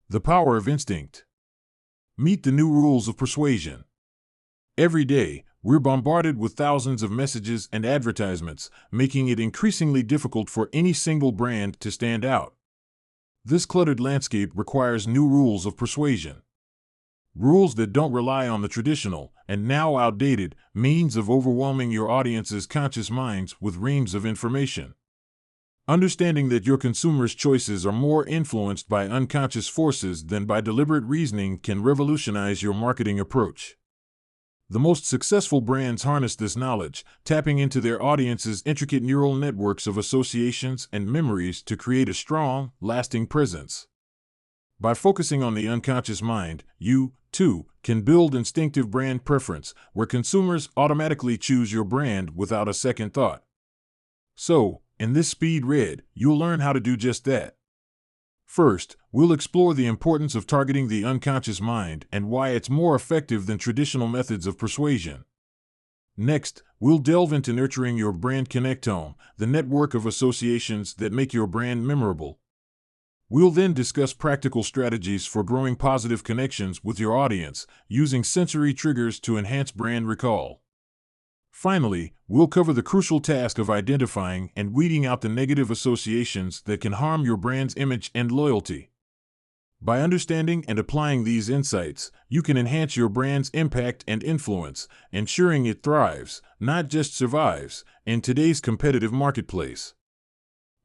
The power of instinct. Meet the new rules of persuasion. Every day, we're bombarded with thousands of messages and advertisements, making it increasingly difficult for any single brand to stand out. This cluttered landscape requires new rules of persuasion. Rules that don't rely on the traditional, and now outdated, means of overwhelming your audience's conscious minds with reams of information. Understanding that your consumers' choices are more influenced by unconscious forces than by deliberate reasoning can revolutionize your marketing approach. The most successful brands harness this knowledge, tapping into their audience's intricate neural networks of associations and memories to create a strong, lasting presence. By focusing on the unconscious mind, you, too, can build instinctive brand preference, where consumers automatically choose your brand without a second thought. So, in this speed read, you'll learn how to do just that. First, we'll explore the importance of targeting the unconscious mind and why it's more effective than traditional methods of persuasion. Next, we'll delve into nurturing your brand connectome, the network of associations that make your brand memorable. We'll then discuss practical strategies for growing positive connections with your audience, using sensory triggers to enhance brand recall. Finally, we'll cover the crucial task of identifying and weeding out the negative associations that can harm your brand's image and loyalty. By understanding and applying these insights, you can enhance your brand's impact and influence, ensuring it thrives, not just survives, in today's competitive marketplace.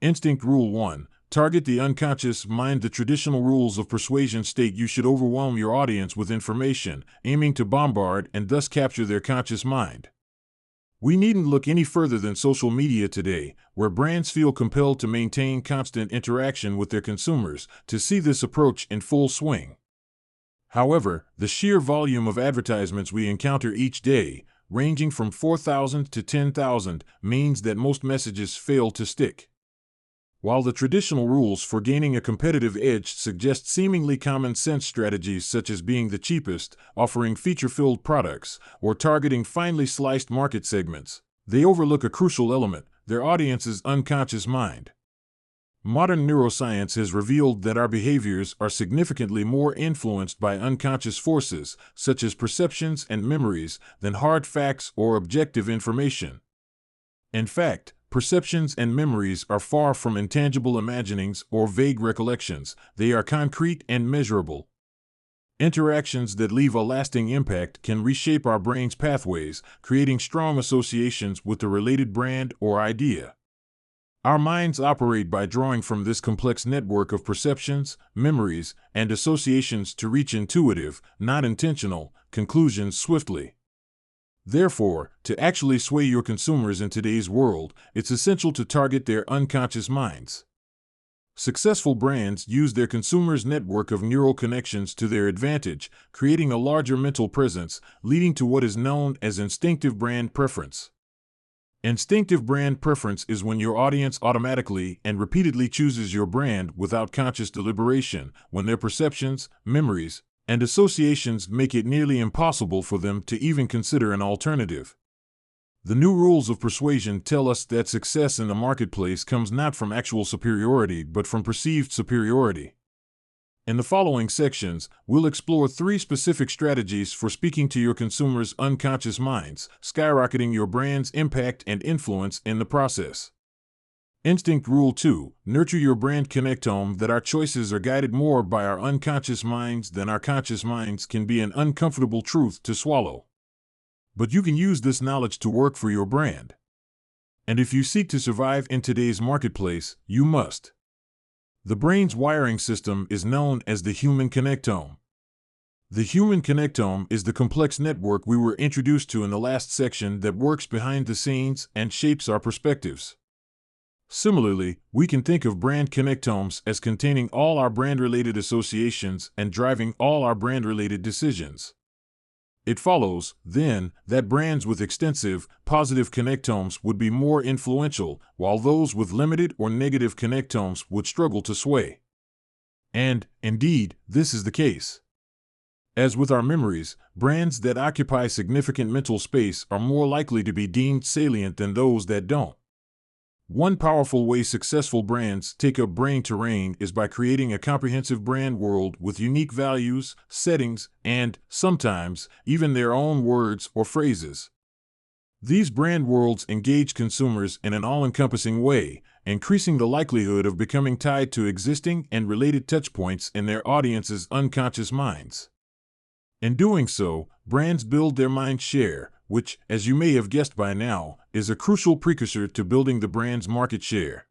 Instinct Rule 1. Target the unconscious mind. The traditional rules of persuasion state you should overwhelm your audience with information, aiming to bombard and thus capture their conscious mind. We needn't look any further than social media today, where brands feel compelled to maintain constant interaction with their consumers, to see this approach in full swing. However, the sheer volume of advertisements we encounter each day, ranging from 4,000 to 10,000, means that most messages fail to stick. While the traditional rules for gaining a competitive edge suggest seemingly common sense strategies such as being the cheapest, offering feature-filled products, or targeting finely sliced market segments, they overlook a crucial element: their audience's unconscious mind. Modern neuroscience has revealed that our behaviors are significantly more influenced by unconscious forces, such as perceptions and memories, than hard facts or objective information. In fact, perceptions and memories are far from intangible imaginings or vague recollections. They are concrete and measurable. Interactions that leave a lasting impact can reshape our brain's pathways, creating strong associations with the related brand or idea. Our minds operate by drawing from this complex network of perceptions, memories, and associations to reach intuitive, not intentional, conclusions swiftly. Therefore, to actually sway your consumers in today's world, it's essential to target their unconscious minds. Successful brands use their consumers' network of neural connections to their advantage, creating a larger mental presence, leading to what is known as instinctive brand preference. Instinctive brand preference is when your audience automatically and repeatedly chooses your brand without conscious deliberation, when their perceptions, memories, and associations make it nearly impossible for them to even consider an alternative. The new rules of persuasion tell us that success in the marketplace comes not from actual superiority but from perceived superiority. In the following sections, we'll explore 3 specific strategies for speaking to your consumers' unconscious minds, skyrocketing your brand's impact and influence in the process. Instinct Rule 2. Nurture your brand connectome. That our choices are guided more by our unconscious minds than our conscious minds can be an uncomfortable truth to swallow. But you can use this knowledge to work for your brand. And if you seek to survive in today's marketplace, you must. The brain's wiring system is known as the human connectome. The human connectome is the complex network we were introduced to in the last section that works behind the scenes and shapes our perspectives. Similarly, we can think of brand connectomes as containing all our brand-related associations and driving all our brand-related decisions. It follows, then, that brands with extensive, positive connectomes would be more influential, while those with limited or negative connectomes would struggle to sway. And, indeed, this is the case. As with our memories, brands that occupy significant mental space are more likely to be deemed salient than those that don't. One powerful way successful brands take up brain terrain is by creating a comprehensive brand world with unique values, settings, and, sometimes, even their own words or phrases. These brand worlds engage consumers in an all-encompassing way, increasing the likelihood of becoming tied to existing and related touchpoints in their audience's unconscious minds. In doing so, brands build their mind share, which, as you may have guessed by now, is a crucial precursor to building the brand's market share.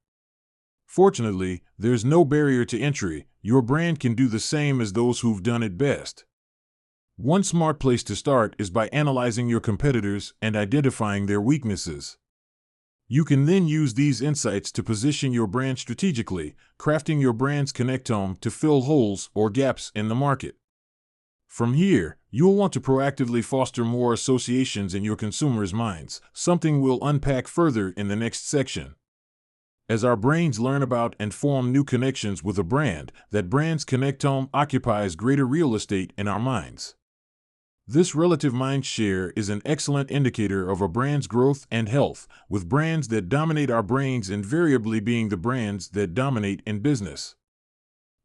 Fortunately, there's no barrier to entry. Your brand can do the same as those who've done it best. One smart place to start is by analyzing your competitors and identifying their weaknesses. You can then use these insights to position your brand strategically, crafting your brand's connectome to fill holes or gaps in the market. From here, you'll want to proactively foster more associations in your consumers' minds, something we'll unpack further in the next section. As our brains learn about and form new connections with a brand, that brand's connectome occupies greater real estate in our minds. This relative mind share is an excellent indicator of a brand's growth and health, with brands that dominate our brains invariably being the brands that dominate in business.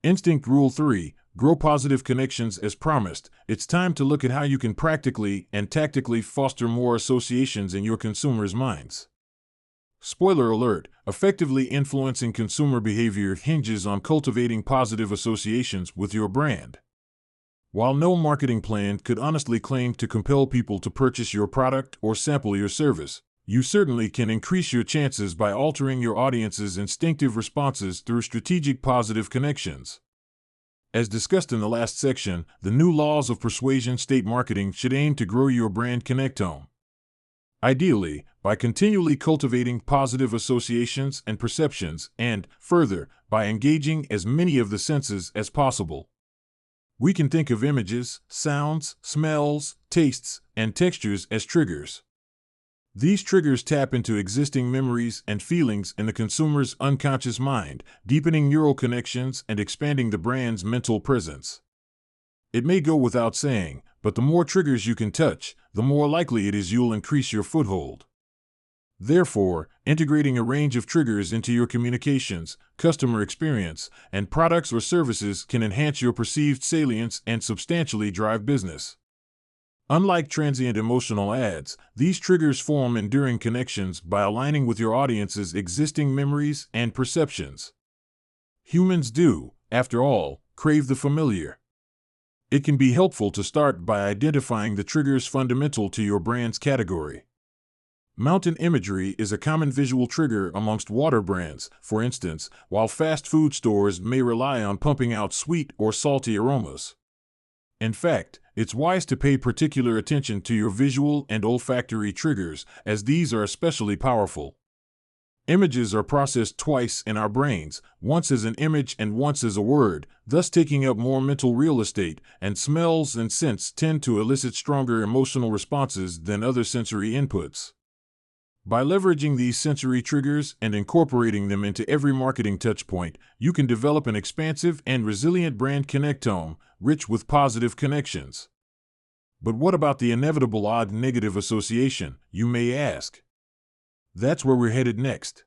Instinct Rule 3: Grow positive connections. As promised, it's time to look at how you can practically and tactically foster more associations in your consumers' minds. Spoiler alert, effectively influencing consumer behavior hinges on cultivating positive associations with your brand. While no marketing plan could honestly claim to compel people to purchase your product or sample your service, you certainly can increase your chances by altering your audience's instinctive responses through strategic positive connections. As discussed in the last section, the new laws of persuasion state marketing should aim to grow your brand connectome. Ideally, by continually cultivating positive associations and perceptions, and, further, by engaging as many of the senses as possible. We can think of images, sounds, smells, tastes, and textures as triggers. These triggers tap into existing memories and feelings in the consumer's unconscious mind, deepening neural connections and expanding the brand's mental presence. It may go without saying, but the more triggers you can touch, the more likely it is you'll increase your foothold. Therefore, integrating a range of triggers into your communications, customer experience, and products or services can enhance your perceived salience and substantially drive business. Unlike transient emotional ads, these triggers form enduring connections by aligning with your audience's existing memories and perceptions. Humans do, after all, crave the familiar. It can be helpful to start by identifying the triggers fundamental to your brand's category. Mountain imagery is a common visual trigger amongst water brands, for instance, while fast food stores may rely on pumping out sweet or salty aromas. In fact, it's wise to pay particular attention to your visual and olfactory triggers, as these are especially powerful. Images are processed twice in our brains, once as an image and once as a word, thus taking up more mental real estate, and smells and scents tend to elicit stronger emotional responses than other sensory inputs. By leveraging these sensory triggers and incorporating them into every marketing touchpoint, you can develop an expansive and resilient brand connectome, rich with positive connections. But what about the inevitable odd negative association, you may ask? That's where we're headed next.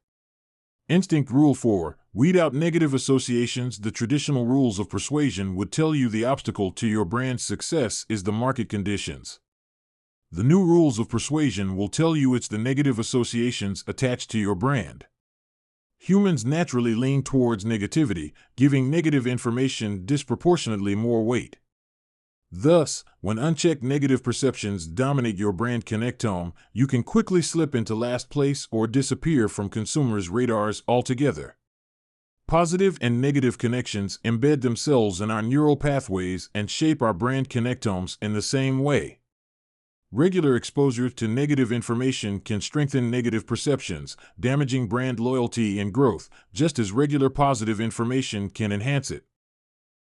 Instinct Rule 4: Weed out negative associations. The traditional rules of persuasion would tell you the obstacle to your brand's success is the market conditions. The new rules of persuasion will tell you it's the negative associations attached to your brand. Humans naturally lean towards negativity, giving negative information disproportionately more weight. Thus, when unchecked negative perceptions dominate your brand connectome, you can quickly slip into last place or disappear from consumers' radars altogether. Positive and negative connections embed themselves in our neural pathways and shape our brand connectomes in the same way. Regular exposure to negative information can strengthen negative perceptions, damaging brand loyalty and growth, just as regular positive information can enhance it.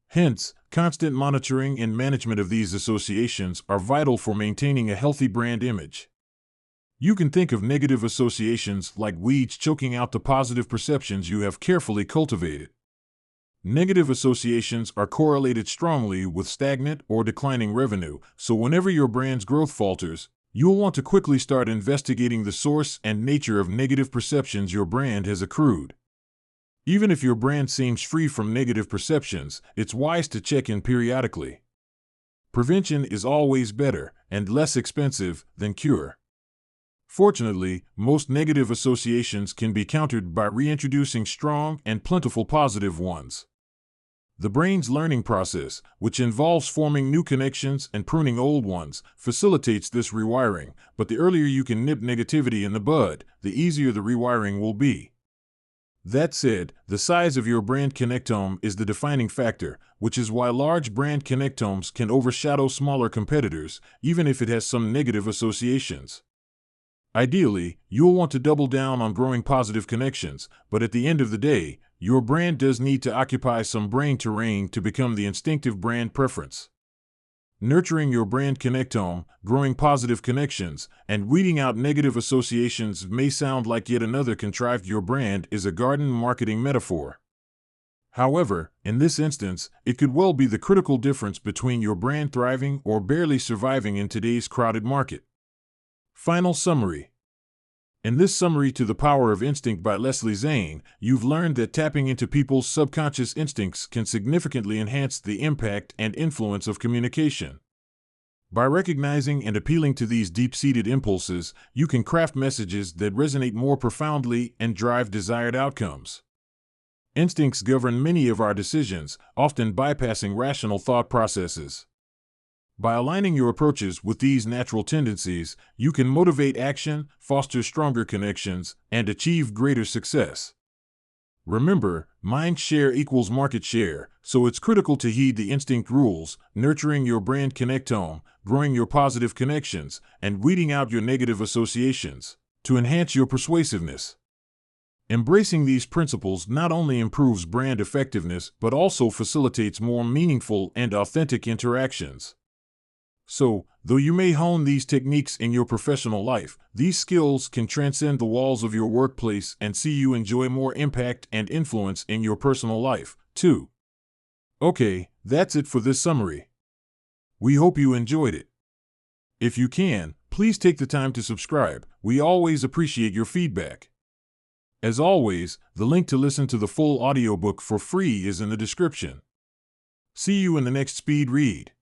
Hence, constant monitoring and management of these associations are vital for maintaining a healthy brand image. You can think of negative associations like weeds choking out the positive perceptions you have carefully cultivated. Negative associations are correlated strongly with stagnant or declining revenue, so whenever your brand's growth falters, You'll want to quickly start investigating the source and nature of negative perceptions your brand has accrued. Even if your brand seems free from negative perceptions, it's wise to check in periodically. Prevention is always better and less expensive than cure. Fortunately, most negative associations can be countered by reintroducing strong and plentiful positive ones. The brain's learning process, which involves forming new connections and pruning old ones, facilitates this rewiring, but the earlier you can nip negativity in the bud, the easier the rewiring will be. That said, the size of your brand connectome is the defining factor, which is why large brand connectomes can overshadow smaller competitors, even if it has some negative associations. Ideally, you'll want to double down on growing positive connections, but at the end of the day, your brand does need to occupy some brain terrain to become the instinctive brand preference. Nurturing your brand connectome, growing positive connections, and weeding out negative associations may sound like yet another contrived your brand is a garden marketing metaphor. However, in this instance, it could well be the critical difference between your brand thriving or barely surviving in today's crowded market. Final summary. In this summary to The Power of Instinct by Leslie Zane, you've learned that tapping into people's subconscious instincts can significantly enhance the impact and influence of communication. By recognizing and appealing to these deep-seated impulses, you can craft messages that resonate more profoundly and drive desired outcomes. Instincts govern many of our decisions, often bypassing rational thought processes. By aligning your approaches with these natural tendencies, you can motivate action, foster stronger connections, and achieve greater success. Remember, mind share equals market share, so it's critical to heed the instinct rules, nurturing your brand connectome, growing your positive connections, and weeding out your negative associations to enhance your persuasiveness. Embracing these principles not only improves brand effectiveness but also facilitates more meaningful and authentic interactions. So, though you may hone these techniques in your professional life, these skills can transcend the walls of your workplace and see you enjoy more impact and influence in your personal life, too. Okay, that's it for this summary. We hope you enjoyed it. If you can, please take the time to subscribe. We always appreciate your feedback. As always, the link to listen to the full audiobook for free is in the description. See you in the next speed read.